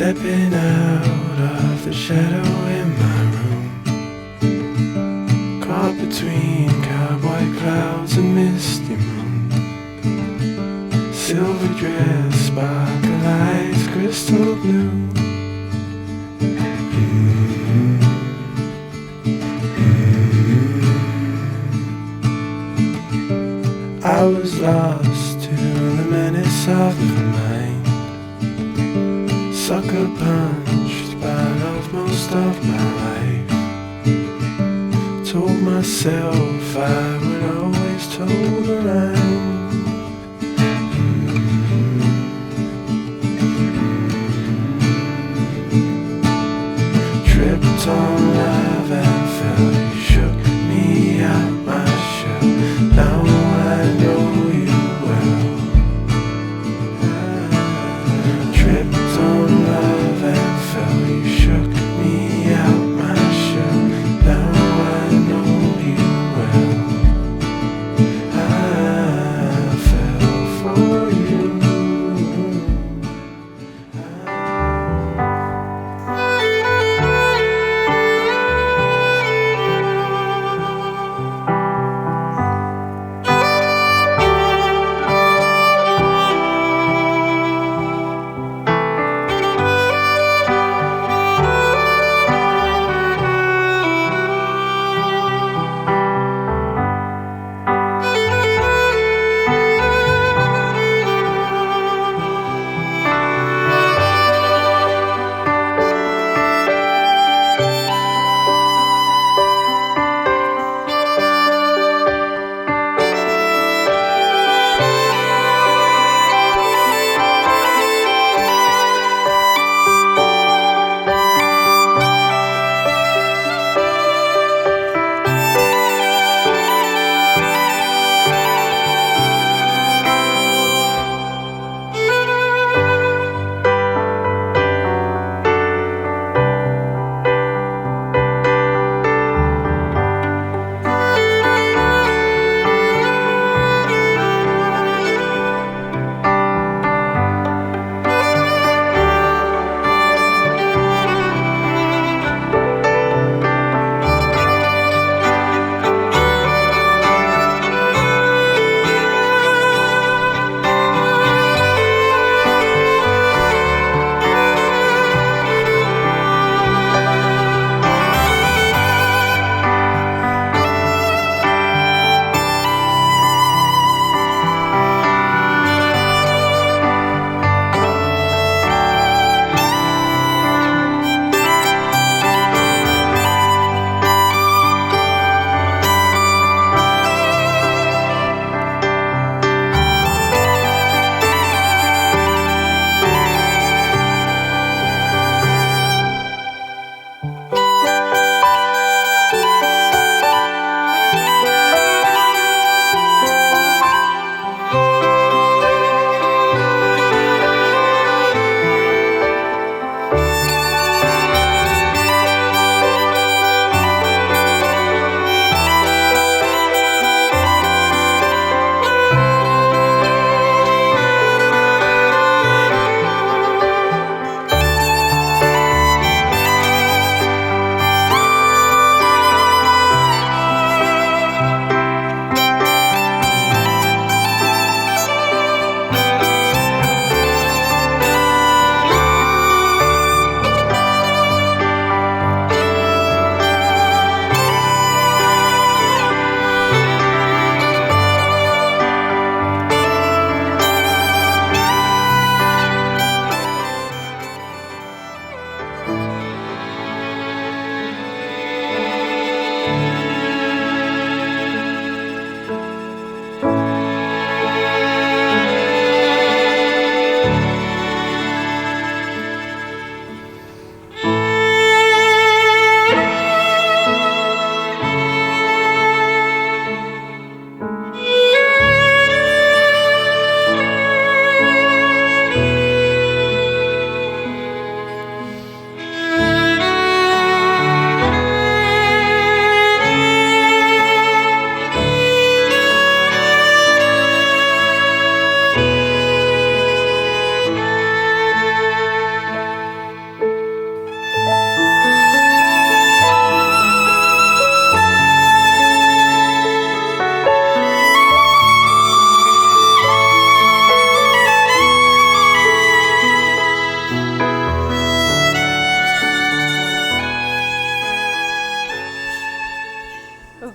Stepping out of the shadow in my room, caught between cowboy clouds and misty moon. Silver dress, sparkle eyes, crystal blue. I was lost to the menace of the mind, sucker punched by love most of my life. Told myself I would always toe the line. Tripped on love and fell, you shook me out my shell. Now I know you well. Tripped on love and fell, you shook me out my shell. Now I know you well. I fell for you.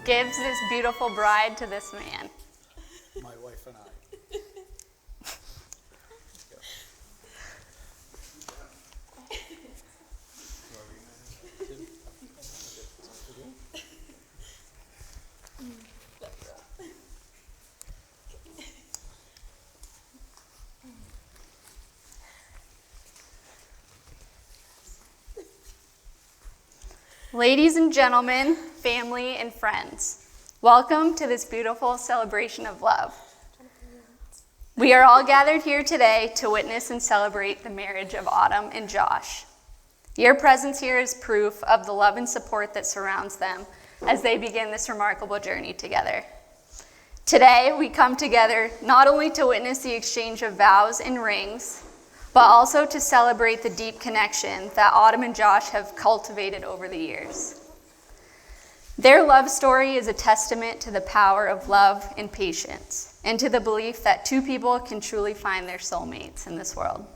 gives this beautiful bride to this man. My wife and I. Ladies and gentlemen, family and friends, welcome to this beautiful celebration of love. We are all gathered here today to witness and celebrate the marriage of Autumn and Josh. Your presence here is proof of the love and support that surrounds them as they begin this remarkable journey together. Today, we come together not only to witness the exchange of vows and rings, but also to celebrate the deep connection that Autumn and Josh have cultivated over the years. Their love story is a testament to the power of love and patience, and to the belief that two people can truly find their soulmates in this world.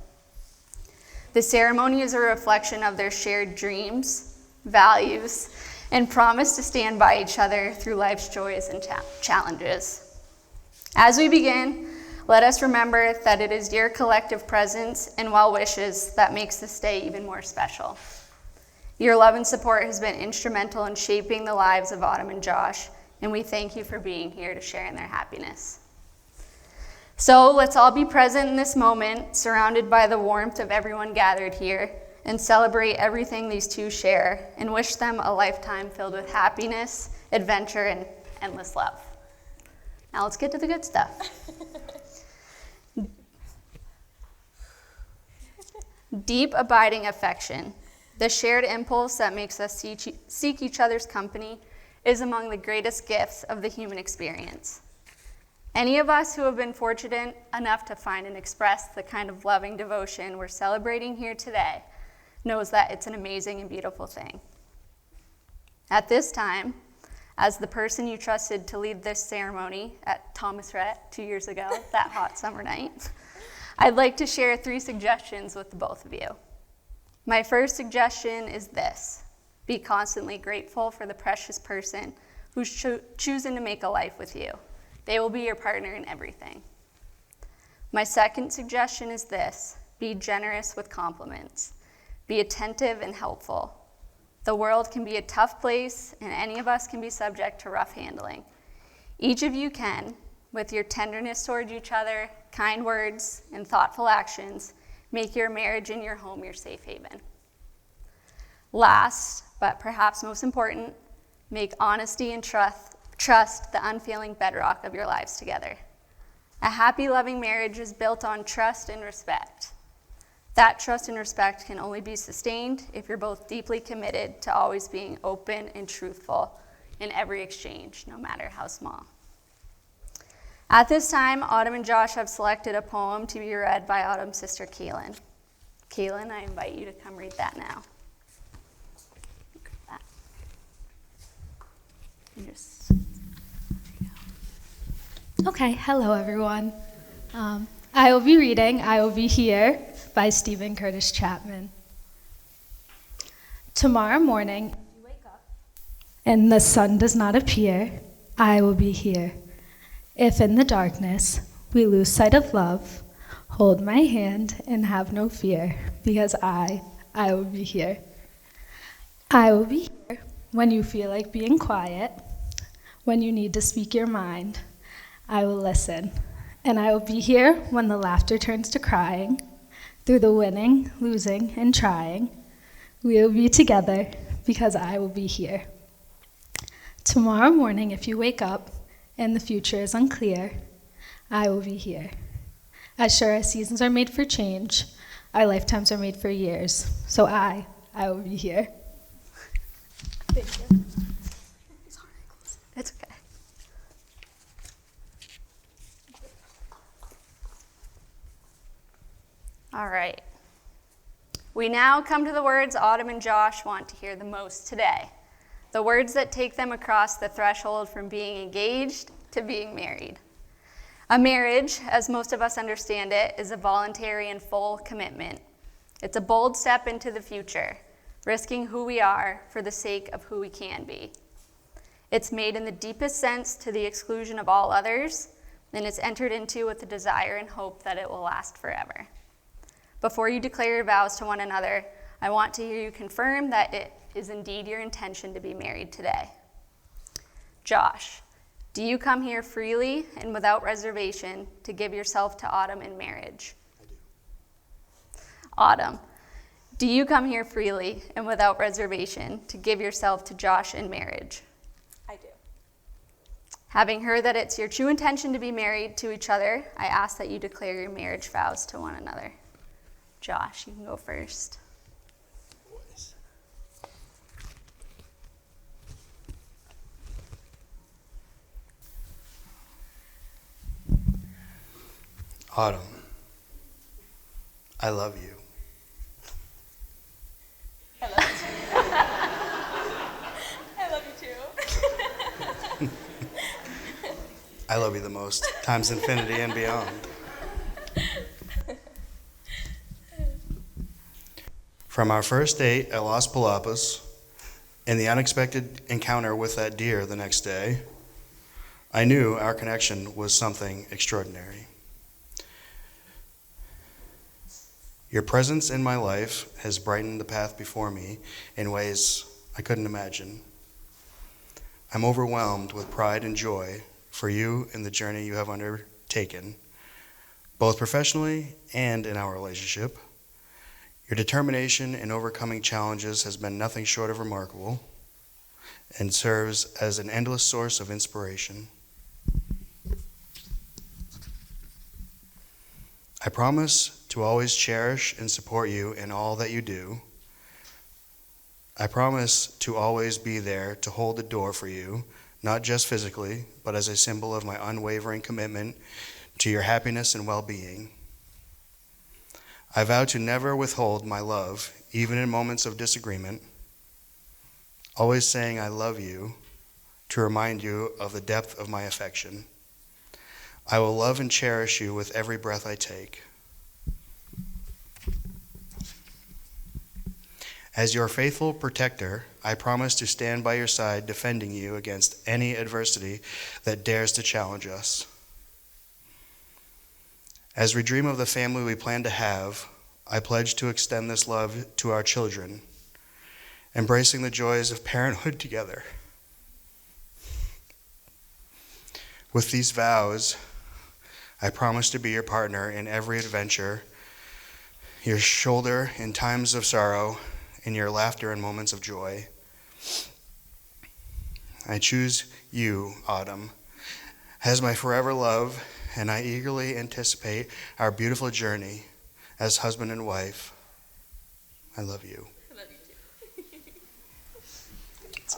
The ceremony is a reflection of their shared dreams, values, and promise to stand by each other through life's joys and challenges. As we begin, let us remember that it is your collective presence and well wishes that makes this day even more special. Your love and support has been instrumental in shaping the lives of Autumn and Josh, and we thank you for being here to share in their happiness. So let's all be present in this moment, surrounded by the warmth of everyone gathered here, and celebrate everything these two share, and wish them a lifetime filled with happiness, adventure, and endless love. Now let's get to the good stuff. Deep, abiding affection, the shared impulse that makes us seek each other's company, is among the greatest gifts of the human experience. Any of us who have been fortunate enough to find and express the kind of loving devotion we're celebrating here today knows that it's an amazing and beautiful thing. At this time, as the person you trusted to lead this ceremony at Thomas Rhett 2 years ago, that hot summer night, I'd like to share 3 suggestions with the both of you. My first suggestion is this: be constantly grateful for the precious person who's choosing to make a life with you. They will be your partner in everything. My second suggestion is this: be generous with compliments. Be attentive and helpful. The world can be a tough place, and any of us can be subject to rough handling. Each of you can, with your tenderness toward each other, kind words, and thoughtful actions, make your marriage and your home your safe haven. Last, but perhaps most important, make honesty and trust the unfailing bedrock of your lives together. A happy, loving marriage is built on trust and respect. That trust and respect can only be sustained if you're both deeply committed to always being open and truthful in every exchange, no matter how small. At this time, Autumn and Josh have selected a poem to be read by Autumn's sister, Kaylin. Kaylin, I invite you to come read that now. Okay, hello everyone. I will be reading I Will Be Here by Stephen Curtis Chapman. Tomorrow morning, if you wake up and the sun does not appear, I will be here. If in the darkness we lose sight of love, hold my hand and have no fear, because I will be here. I will be here when you feel like being quiet, when you need to speak your mind. I will listen, and I will be here when the laughter turns to crying. Through the winning, losing, and trying, we will be together because I will be here. Tomorrow morning, if you wake up and the future is unclear, I will be here. As sure as seasons are made for change, our lifetimes are made for years. So I will be here. Thank you. It's okay. All right. We now come to the words Autumn and Josh want to hear the most today. The words that take them across the threshold from being engaged to being married. A marriage, as most of us understand it, is a voluntary and full commitment. It's a bold step into the future, risking who we are for the sake of who we can be. It's made in the deepest sense to the exclusion of all others, and it's entered into with the desire and hope that it will last forever. Before you declare your vows to one another, I want to hear you confirm that it is indeed your intention to be married today. Josh, do you come here freely and without reservation to give yourself to Autumn in marriage? I do. Autumn, do you come here freely and without reservation to give yourself to Josh in marriage? I do. Having heard that it's your true intention to be married to each other, I ask that you declare your marriage vows to one another. Josh, you can go first. Boys. Autumn, I love you. I love you too. I love you too. I love you the most, times infinity and beyond. From our first date at Las Palapas and the unexpected encounter with that deer the next day, I knew our connection was something extraordinary. Your presence in my life has brightened the path before me in ways I couldn't imagine. I'm overwhelmed with pride and joy for you and the journey you have undertaken, both professionally and in our relationship. Your determination in overcoming challenges has been nothing short of remarkable and serves as an endless source of inspiration. I promise to always cherish and support you in all that you do. I promise to always be there to hold the door for you, not just physically, but as a symbol of my unwavering commitment to your happiness and well-being. I vow to never withhold my love, even in moments of disagreement, always saying I love you to remind you of the depth of my affection. I will love and cherish you with every breath I take. As your faithful protector, I promise to stand by your side, defending you against any adversity that dares to challenge us. As we dream of the family we plan to have, I pledge to extend this love to our children, embracing the joys of parenthood together. With these vows, I promise to be your partner in every adventure, your shoulder in times of sorrow, and your laughter in moments of joy. I choose you, Autumn, as my forever love, and I eagerly anticipate our beautiful journey as husband and wife. I love you. I love you too.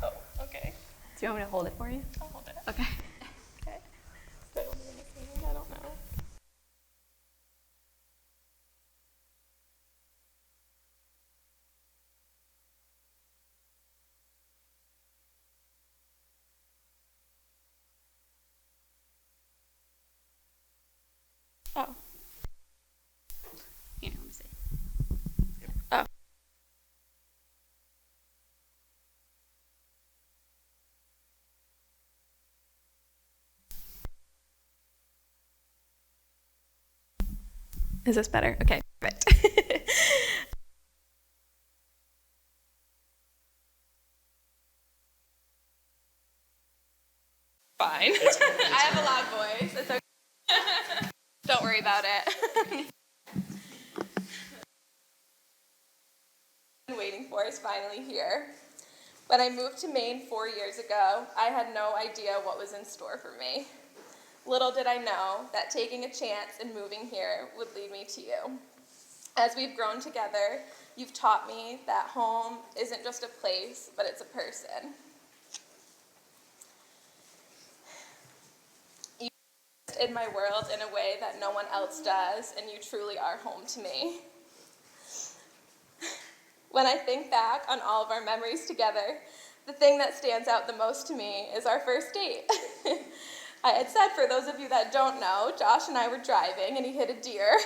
Oh, okay. Do you want me to hold it for you? I'll hold it. Okay. Okay. So I don't do anything. I don't know. Oh. Here, let me see. Oh. Is this better? Okay, perfect. Fine. I have a loud voice. It's okay. Don't worry about it. Been waiting for is finally here. When I moved to Maine 4 years ago, I had no idea what was in store for me. Little did I know that taking a chance and moving here would lead me to you. As we've grown together, you've taught me that home isn't just a place, but it's a person. You exist in my world in a way that no one else does, and you truly are home to me. When I think back on all of our memories together, the thing that stands out the most to me is our first date. I had said, for those of you that don't know, Josh and I were driving and he hit a deer.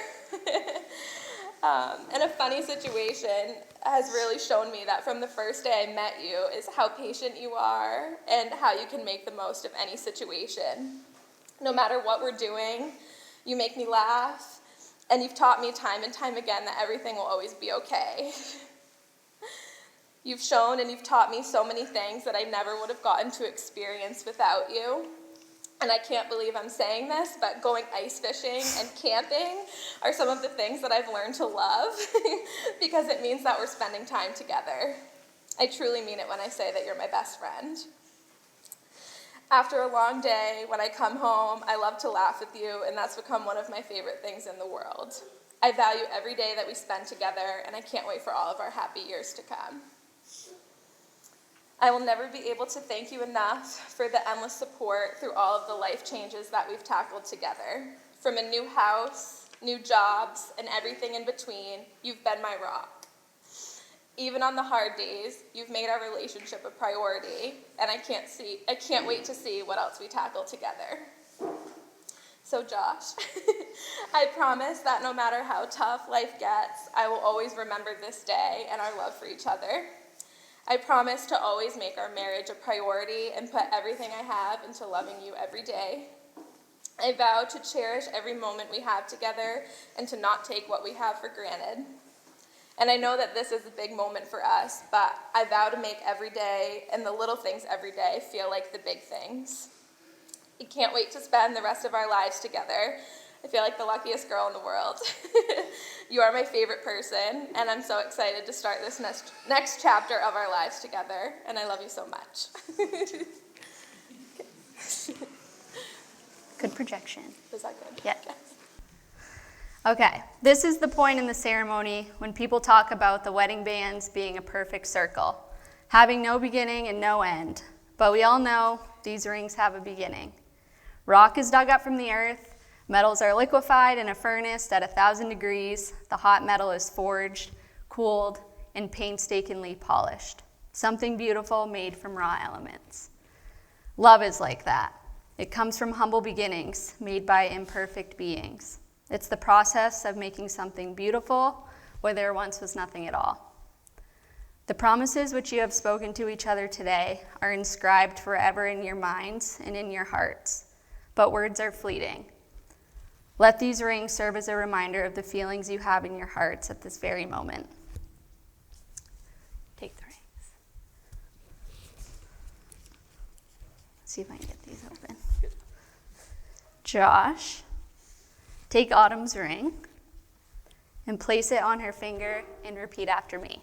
In a funny situation, has really shown me that from the first day I met you is how patient you are and how you can make the most of any situation. No matter what we're doing, you make me laugh, and you've taught me time and time again that everything will always be okay. You've shown and you've taught me so many things that I never would have gotten to experience without you. And I can't believe I'm saying this, but going ice fishing and camping are some of the things that I've learned to love because it means that we're spending time together. I truly mean it when I say that you're my best friend. After a long day, when I come home, I love to laugh with you, and that's become one of my favorite things in the world. I value every day that we spend together, and I can't wait for all of our happy years to come. I will never be able to thank you enough for the endless support through all of the life changes that we've tackled together. From a new house, new jobs, and everything in between, you've been my rock. Even on the hard days, you've made our relationship a priority, and I can't wait to see what else we tackle together. So Josh, I promise that no matter how tough life gets, I will always remember this day and our love for each other. I promise to always make our marriage a priority and put everything I have into loving you every day. I vow to cherish every moment we have together and to not take what we have for granted. And I know that this is a big moment for us, but I vow to make every day and the little things every day feel like the big things. I can't wait to spend the rest of our lives together. I feel like the luckiest girl in the world. You are my favorite person, and I'm so excited to start this next chapter of our lives together, and I love you so much. Good projection. Was that good? Yeah. Okay, this is the point in the ceremony when people talk about the wedding bands being a perfect circle, having no beginning and no end. But we all know these rings have a beginning. Rock is dug up from the earth. Metals are liquefied in a furnace at 1,000 degrees. The hot metal is forged, cooled, and painstakingly polished. Something beautiful made from raw elements. Love is like that. It comes from humble beginnings made by imperfect beings. It's the process of making something beautiful where there once was nothing at all. The promises which you have spoken to each other today are inscribed forever in your minds and in your hearts. But words are fleeting. Let these rings serve as a reminder of the feelings you have in your hearts at this very moment. Take the rings. Let's see if I can get these open. Josh, take Autumn's ring and place it on her finger and repeat after me.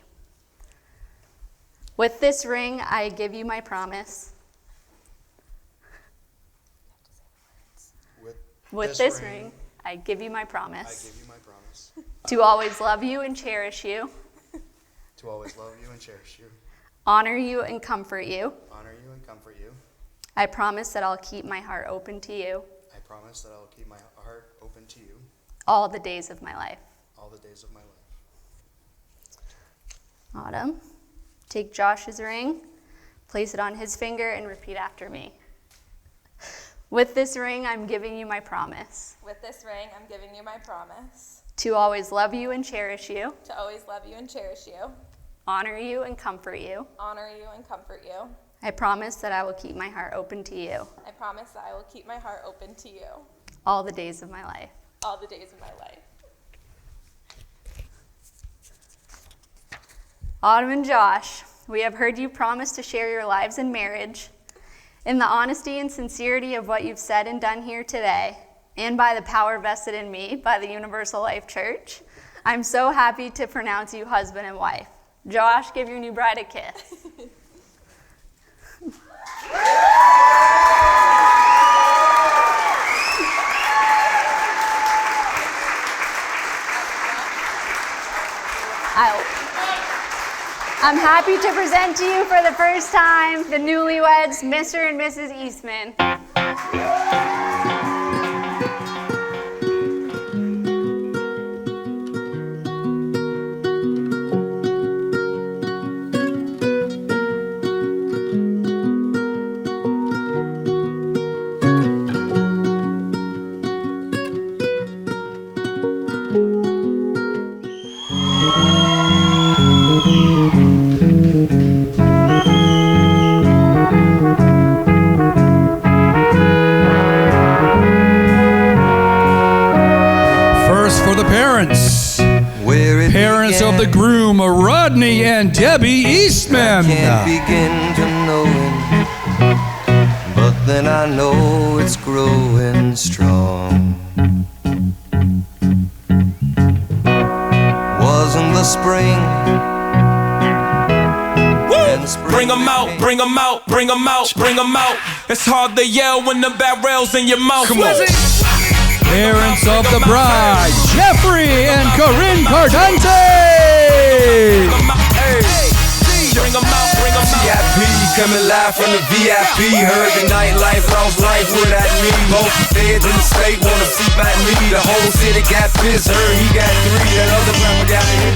With this ring, I give you my promise. With this ring, I give you my promise. I give you my promise. To always love you and cherish you. To always love you and cherish you. Honor you and comfort you. Honor you and comfort you. I promise that I'll keep my heart open to you. I promise that I will keep my heart open to you. All the days of my life. All the days of my life. Autumn, take Josh's ring, place it on his finger, and repeat after me. With this ring, I'm giving you my promise. With this ring, I'm giving you my promise. To always love you and cherish you. To always love you and cherish you. Honor you and comfort you. Honor you and comfort you. I promise that I will keep my heart open to you. I promise that I will keep my heart open to you. All the days of my life. All the days of my life. Autumn and Josh, we have heard you promise to share your lives in marriage. In the honesty and sincerity of what you've said and done here today, and by the power vested in me by the Universal Life Church, I'm so happy to pronounce you husband and wife. Josh, give your new bride a kiss. I'm happy to present to you for the first time the newlyweds, Mr. and Mrs. Eastman. and Debbie Eastman. I can't begin to know it, but then I know it's growing strong. Wasn't the spring? Bring 'em out, bring 'em out, bring 'em out, bring 'em out. It's hard to yell when the barrel's in your mouth. Come on. Parents of the bride, Jeffrey and Corinne Cardante. Bring 'em out, bring 'em out. VIP, coming live from the VIP. Heard the nightlife, lost life without me. Both feds in the state wanna see by me. The whole city got pissed, heard he got 3. That other rapper got hit.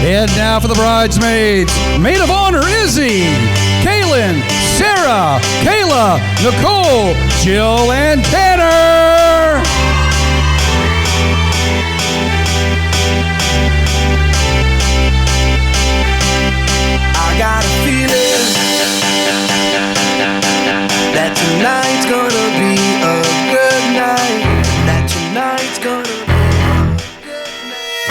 And now for the bridesmaids. Maid of honor, Izzy, Kaylin, Sarah, Kayla, Nicole, Jill, and Tanner. I got a feeling that tonight's gonna be a good night. That tonight's gonna be a good night.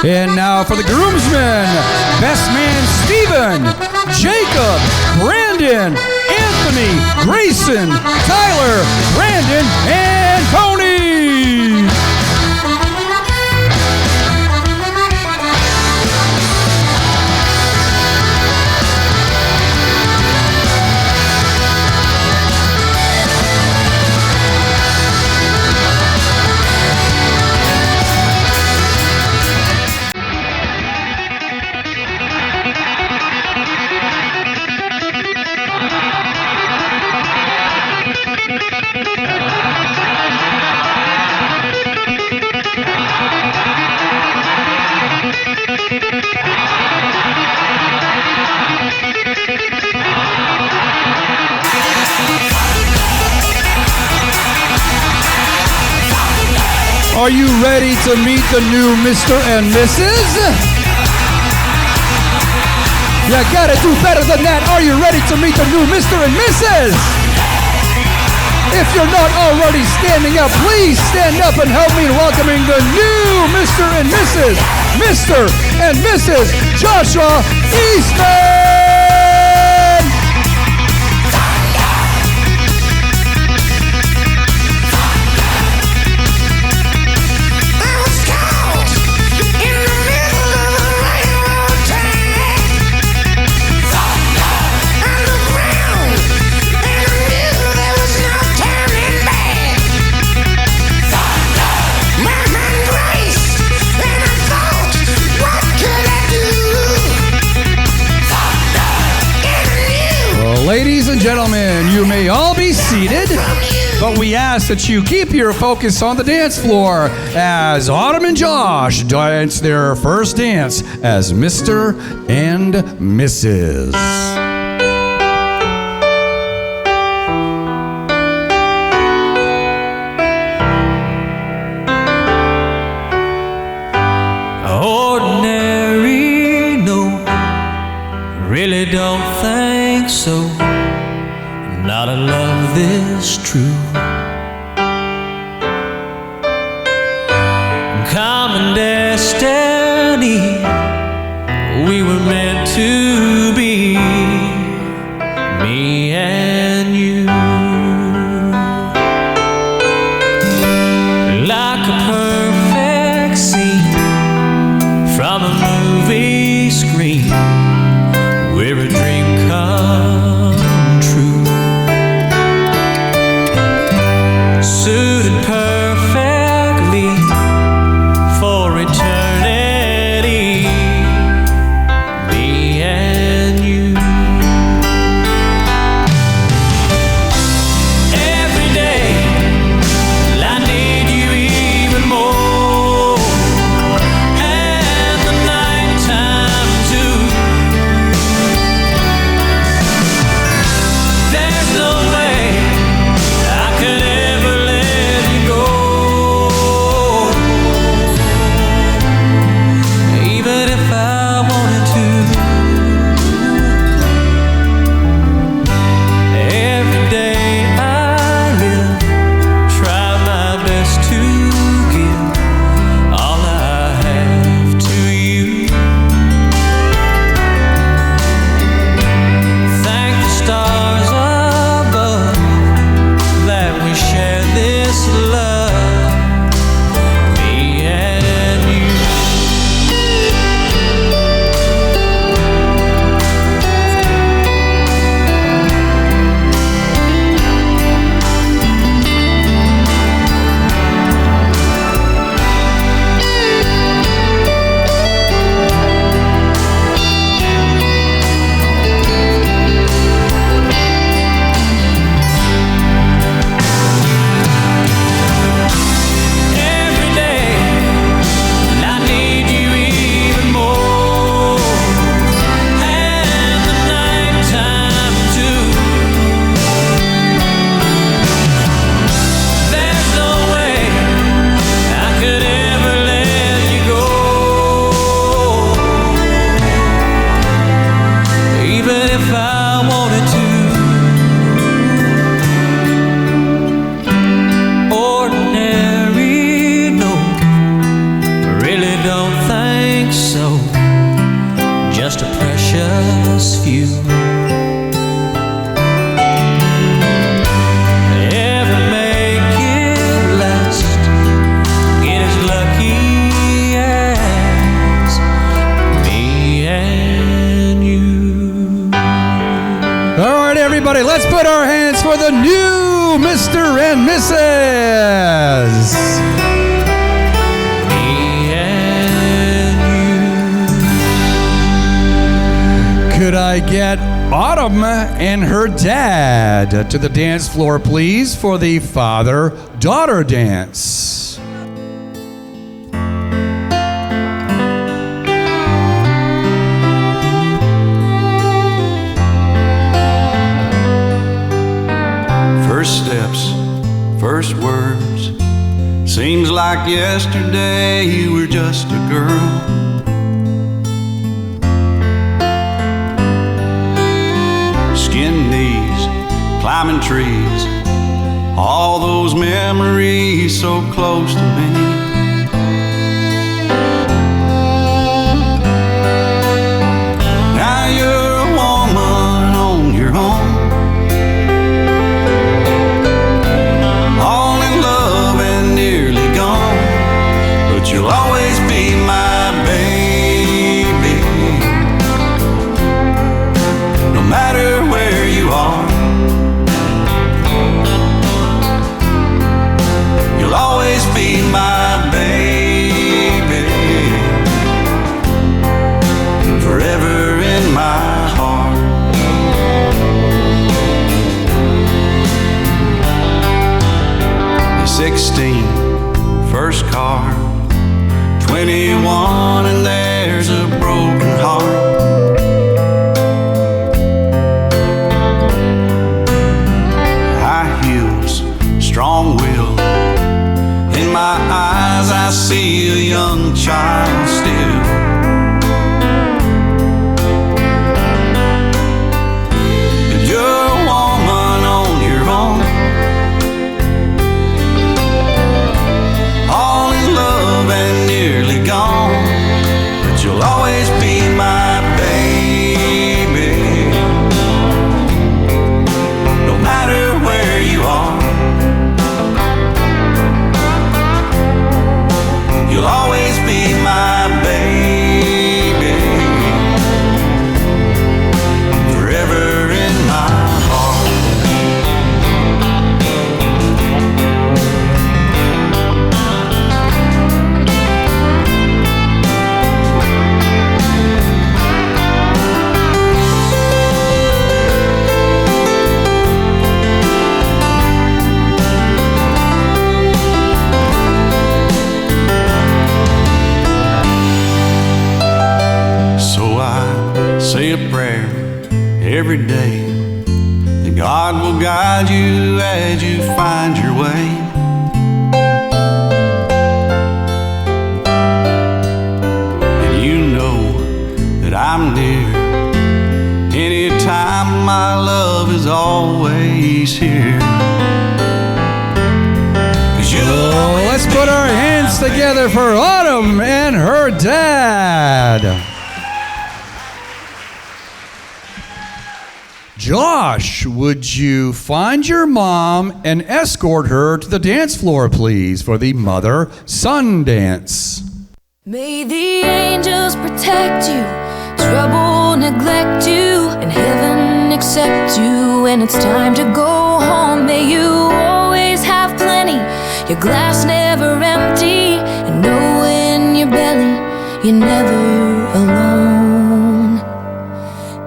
And now for the groomsmen. Best man Steven, Jacob, Brandon, Anthony, Grayson, Tyler, Brandon, and Tony. Are you ready to meet the new Mr. and Mrs.? You gotta do better than that. Are you ready to meet the new Mr. and Mrs.? If you're not already standing up, please stand up and help me in welcoming the new Mr. and Mrs. Mr. and Mrs. Joshua Eastman! Ladies and gentlemen, you may all be seated, but we ask that you keep your focus on the dance floor as Autumn and Josh dance their first dance as Mr. and Mrs. Ordinary, no, really don't think so. Not a love this true. Common destiny, we were meant to be, me and you. Like a perfect scene from a movie screen, we're a dream come true. Suited perfectly for eternity, me and you. Every day I need you even more, and the night time too. put our hands for the new Mr. and Mrs. Me and you. Could I get Autumn and her dad to the dance floor, please, for the father-daughter dance? First steps, first words. Seems like yesterday you were just a girl. Skin knees, climbing trees, all those memories so close to me. Now you're a woman on your own, all in love and nearly gone, but you'll always be my baby, no matter where you are. You'll always be my baby, forever in my heart. You're 16, first car, 21 and there's a broken heart. High heels, strong will, in my eyes I see a young child still. But you're a woman on your own, all in love and nearly gone, but you'll always be my baby, no matter where you are. You'll always be my baby, forever in my heart. So I say a prayer every day that God will guide you as you find your way. And you know that I'm near anytime. My love is always here. 'Cause Oh, let's put our hands together for Autumn and her dad. Josh, would you find your mom and escort her to the dance floor, please, for the mother-son dance? May the angels protect you, trouble neglect you, and heaven accept you when it's time to go home. May you always have plenty, your glass never empty, and know in your belly you're never alone.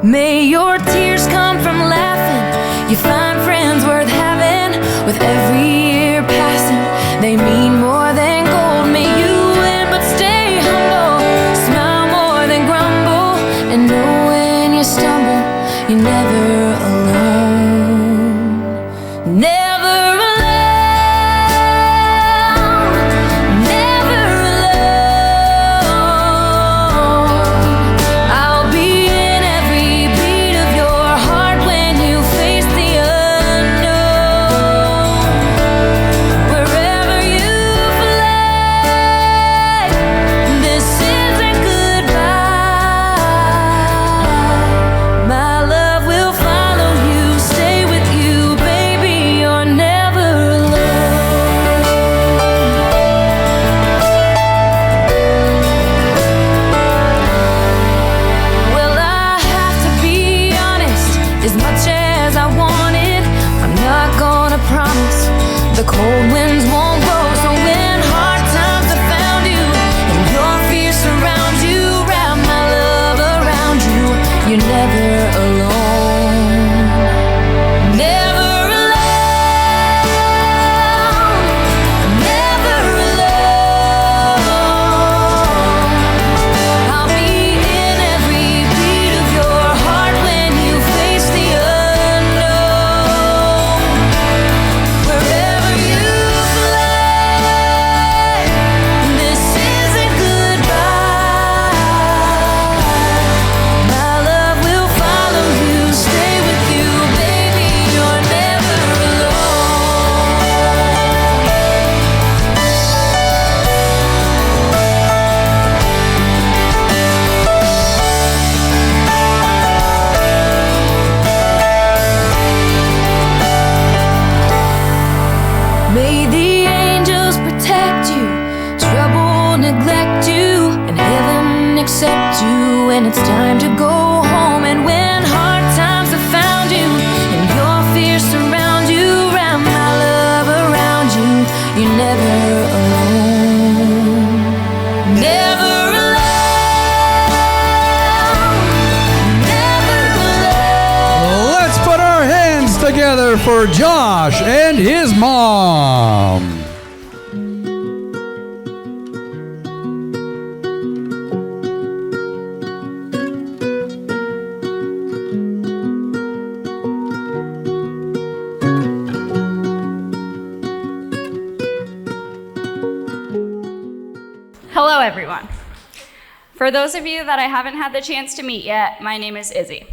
May your tears come from laughing, you find friends worth having, with every year passing, they mean more than gold. May you win but stay humble, smile more than grumble, and know when you stumble, you're never alone. Never alone, never alone. I'll be in every beat of your heart when you face the unknown. Wherever you fly, this isn't goodbye. My love will when it's time to go home. And when hard times have found you and your fears surround you, wrap my love around you. You're never alone. Never together for Josh and his mom. Hello, everyone. For those of you that I haven't had the chance to meet yet, my name is Izzy.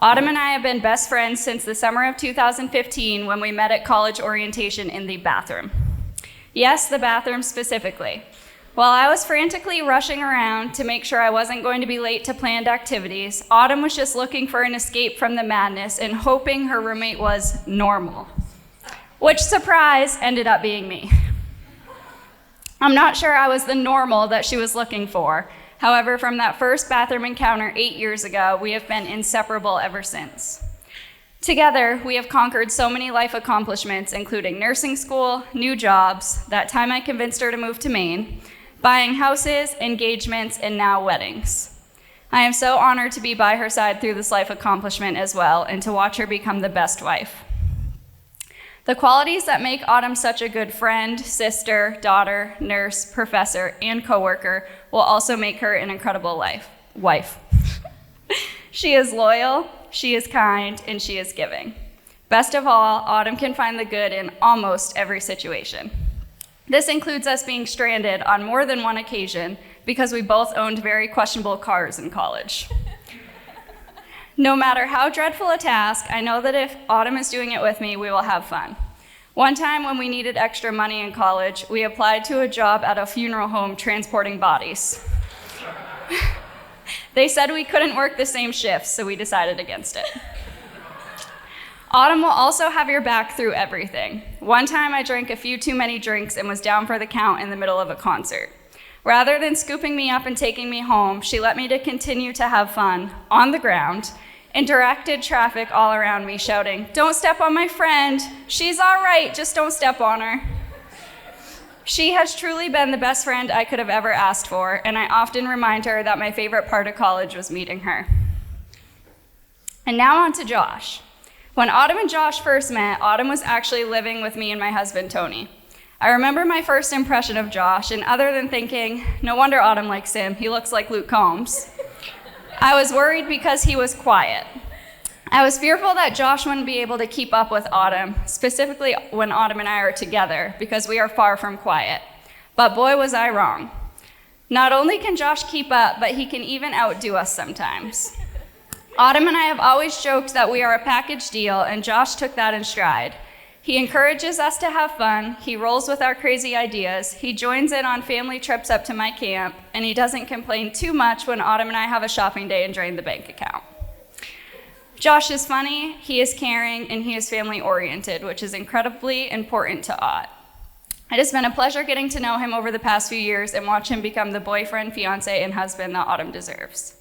Autumn and I have been best friends since the summer of 2015 when we met at college orientation in the bathroom. Yes, the bathroom specifically. While I was frantically rushing around to make sure I wasn't going to be late to planned activities, Autumn was just looking for an escape from the madness and hoping her roommate was normal. Which, surprise, ended up being me. I'm not sure I was the normal that she was looking for. However, from that first bathroom encounter 8 years ago, we have been inseparable ever since. Together, we have conquered so many life accomplishments, including nursing school, new jobs, that time I convinced her to move to Maine, buying houses, engagements, and now weddings. I am so honored to be by her side through this life accomplishment as well, and to watch her become the best wife. The qualities that make Autumn such a good friend, sister, daughter, nurse, professor, and coworker will also make her an incredible wife. She is loyal, she is kind, and she is giving. Best of all, Autumn can find the good in almost every situation. This includes us being stranded on more than one occasion because we both owned very questionable cars in college. No matter how dreadful a task, I know that if Autumn is doing it with me, we will have fun. One time when we needed extra money in college, we applied to a job at a funeral home transporting bodies. They said we couldn't work the same shifts, so we decided against it. Autumn will also have your back through everything. One time I drank a few too many drinks and was down for the count in the middle of a concert. Rather than scooping me up and taking me home, she let me to continue to have fun on the ground and directed traffic all around me, shouting, "Don't step on my friend. She's all right, just don't step on her." She has truly been the best friend I could have ever asked for, and I often remind her that my favorite part of college was meeting her. And now on to Josh. When Autumn and Josh first met, Autumn was actually living with me and my husband, Tony. I remember my first impression of Josh, and other than thinking, no wonder Autumn likes him, he looks like Luke Combs, I was worried because he was quiet. I was fearful that Josh wouldn't be able to keep up with Autumn, specifically when Autumn and I are together, because we are far from quiet. But boy, was I wrong. Not only can Josh keep up, but he can even outdo us sometimes. Autumn and I have always joked that we are a package deal, and Josh took that in stride. He encourages us to have fun, he rolls with our crazy ideas, he joins in on family trips up to my camp, and he doesn't complain too much when Autumn and I have a shopping day and drain the bank account. Josh is funny, he is caring, and he is family-oriented, which is incredibly important to Ott. It has been a pleasure getting to know him over the past few years and watch him become the boyfriend, fiance, and husband that Autumn deserves.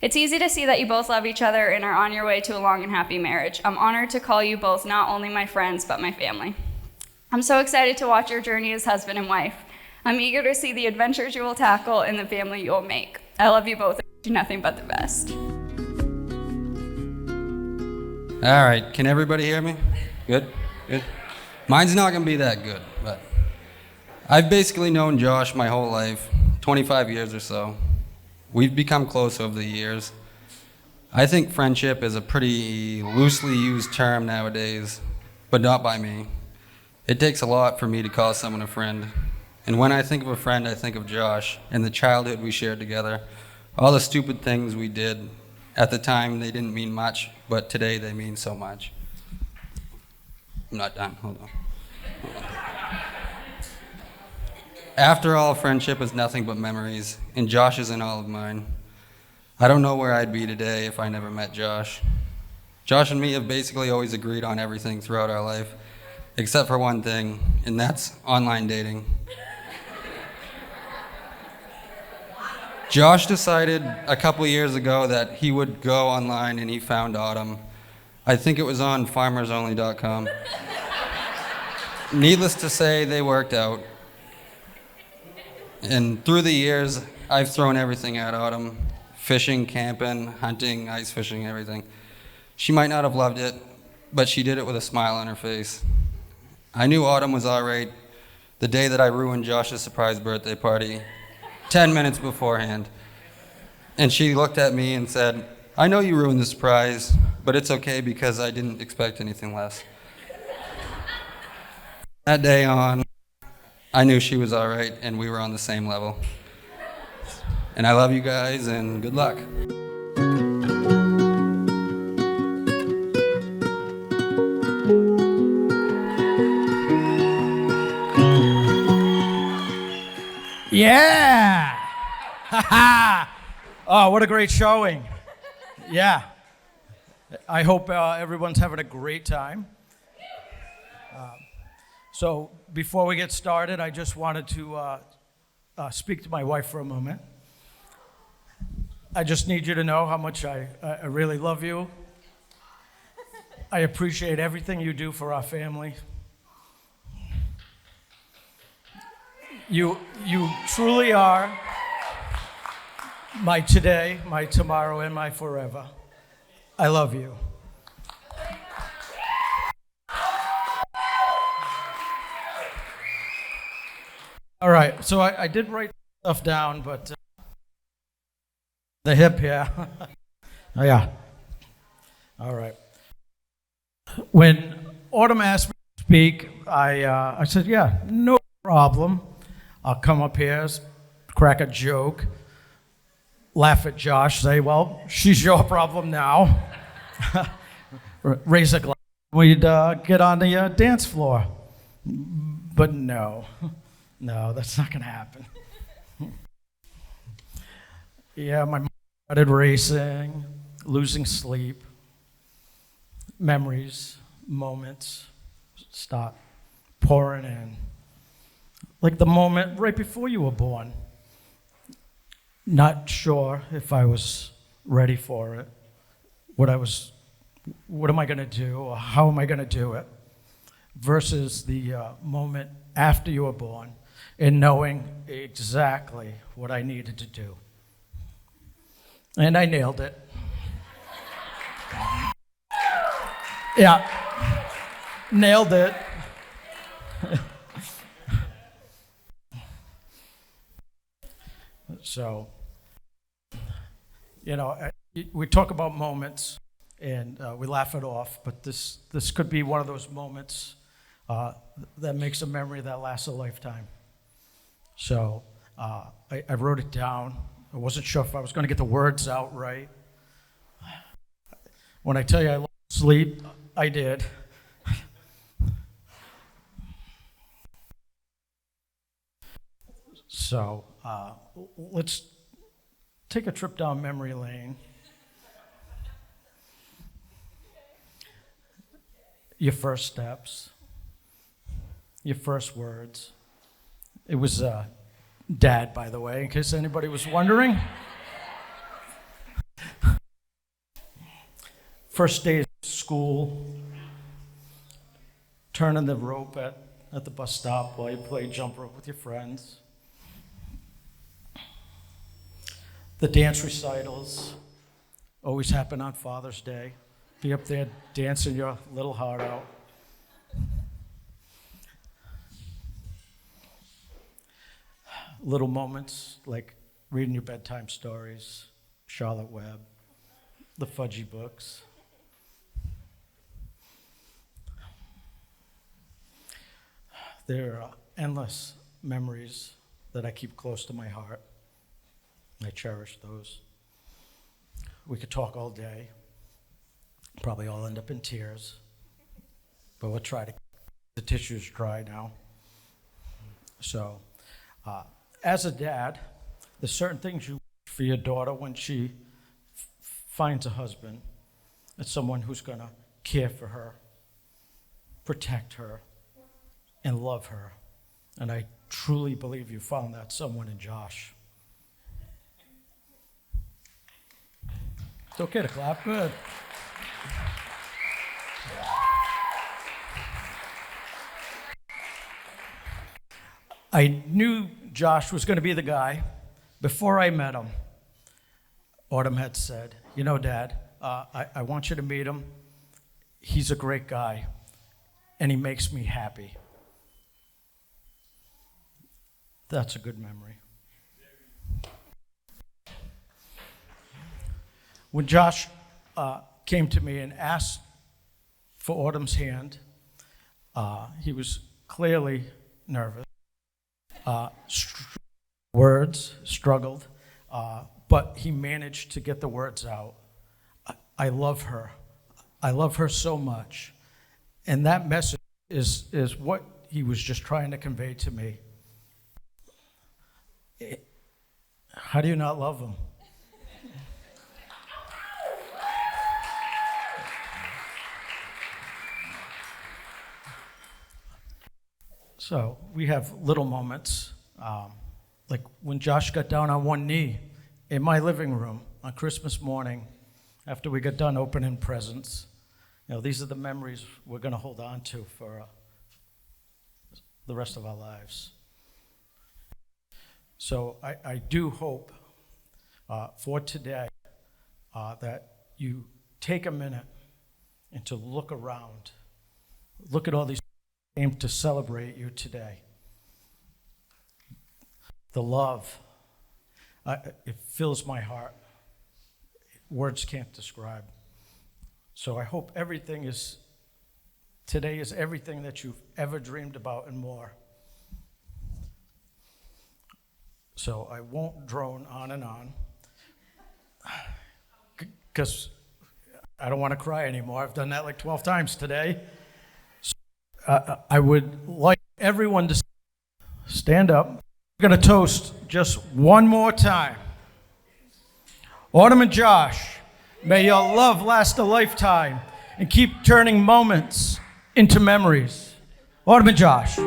It's easy to see that you both love each other and are on your way to a long and happy marriage. I'm honored to call you both not only my friends, but my family. I'm so excited to watch your journey as husband and wife. I'm eager to see the adventures you will tackle and the family you will make. I love you both and wish you nothing but the best. All right, can everybody hear me? Good? Good? Mine's not gonna be that good, but I've basically known Josh my whole life, 25 years or so. We've become close over the years. I think friendship is a pretty loosely used term nowadays, but not by me. It takes a lot for me to call someone a friend. And when I think of a friend, I think of Josh and the childhood we shared together. All the stupid things we did. At the time, they didn't mean much, but today they mean so much. I'm not done, hold on. After all, friendship is nothing but memories, and Josh is in all of mine. I don't know where I'd be today if I never met Josh. Josh and me have basically always agreed on everything throughout our life, except for one thing, and that's online dating. Josh decided a couple years ago that he would go online and he found Autumn. I think it was on farmersonly.com. Needless to say, they worked out. And through the years, I've thrown everything at Autumn. Fishing, camping, hunting, ice fishing, everything. She might not have loved it, but she did it with a smile on her face. I knew Autumn was all right the day that I ruined Josh's surprise birthday party, 10 minutes beforehand. And she looked at me and said, I know you ruined the surprise, but it's okay because I didn't expect anything less. That day on, I knew she was all right and we were on the same level. And I love you guys and good luck. Yeah! Oh, what a great showing. Yeah. I hope everyone's having a great time. So before we get started, I just wanted to speak to my wife for a moment. I just need you to know how much I really love you. I appreciate everything you do for our family. You truly are my today, my tomorrow, and my forever. I love you. All right, so I did write stuff down, but the hip here. Oh, yeah. All right. When Autumn asked me to speak, I said, yeah, no problem. I'll come up here, crack a joke, laugh at Josh, say, well, she's your problem now. Raise a glass. We'd get on the dance floor. But no, that's not going to happen. Yeah, my mind started racing, losing sleep, memories, moments start pouring in. Like the moment right before you were born. Not sure if I was ready for it, what am I going to do, or how am I going to do it, versus the moment after you were born and knowing exactly what I needed to do. And I nailed it. Yeah, nailed it. So, we talk about moments and we laugh it off, but this could be one of those moments that makes a memory that lasts a lifetime. So I wrote it down. I wasn't sure if I was going to get the words out right. When I tell you I lost sleep, I did. So let's take a trip down memory lane. Your first steps, your first words. It was Dad, by the way, in case anybody was wondering. First day of school, turning the rope at the bus stop while you play jump rope with your friends. The dance recitals always happen on Father's Day. Be up there dancing your little heart out. Little moments like reading your bedtime stories, Charlotte Webb, the Fudgy books. There are endless memories that I keep close to my heart. I cherish those. We could talk all day. Probably all end up in tears. But we'll try to keep the tissues dry now. So, as a dad, there's certain things you wish for your daughter when she finds a husband. It's someone who's going to care for her, protect her, and love her. And I truly believe you found that someone in Josh. It's okay to clap. Good. I knew Josh was going to be the guy. Before I met him, Autumn had said, you know, Dad, I want you to meet him. He's a great guy, and he makes me happy. That's a good memory. When Josh came to me and asked for Autumn's hand, he was clearly nervous. Words struggled, but he managed to get the words out. I love her. I love her so much. And that message is what he was just trying to convey to me. How do you not love him? So we have little moments, like when Josh got down on one knee in my living room on Christmas morning after we got done opening presents. You know, these are the memories we're going to hold on to for the rest of our lives. So I do hope for today that you take a minute and to look around, look at all these came to celebrate you today. The love, it fills my heart. Words can't describe. So I hope today is everything that you've ever dreamed about and more. So I won't drone on and on, because I don't want to cry anymore. I've done that like 12 times today. I would like everyone to stand up. We're going to toast just one more time. Autumn and Josh, may your love last a lifetime and keep turning moments into memories. Autumn and Josh.